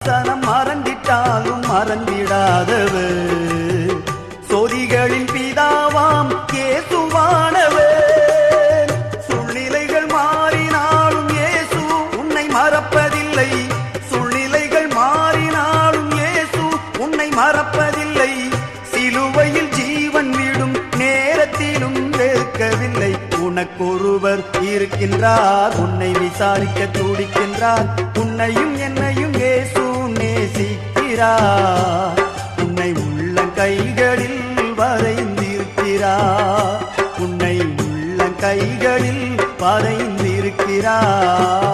சனம் மறந்திட்டாலும் மறந்திடாதவர் சோதிகளின் பிதாவாம் இயேசுவானவர். சூழ்நிலைகள் மாறினாலும் இயேசு உன்னை மறப்பதில்லை. சூழ்நிலைகள் மாறினாலும் இயேசு உன்னை மறப்பதில்லை. சிலுவையில் ஜீவன் விடும் நேரத்திலும் வெறுக்கவில்லை. உனக்கொருவர் இருக்கின்றார், உன்னை விசாரிக்க துடிக்கின்றார். உன்னையும் என்னையும் இயேசு நேசிக்கிறார். உன்னை உள்ளங்கைகளில் வரைந்திருக்கிறார். உன்னை உள்ளங்கைகளில் வரைந்திருக்கிறார்.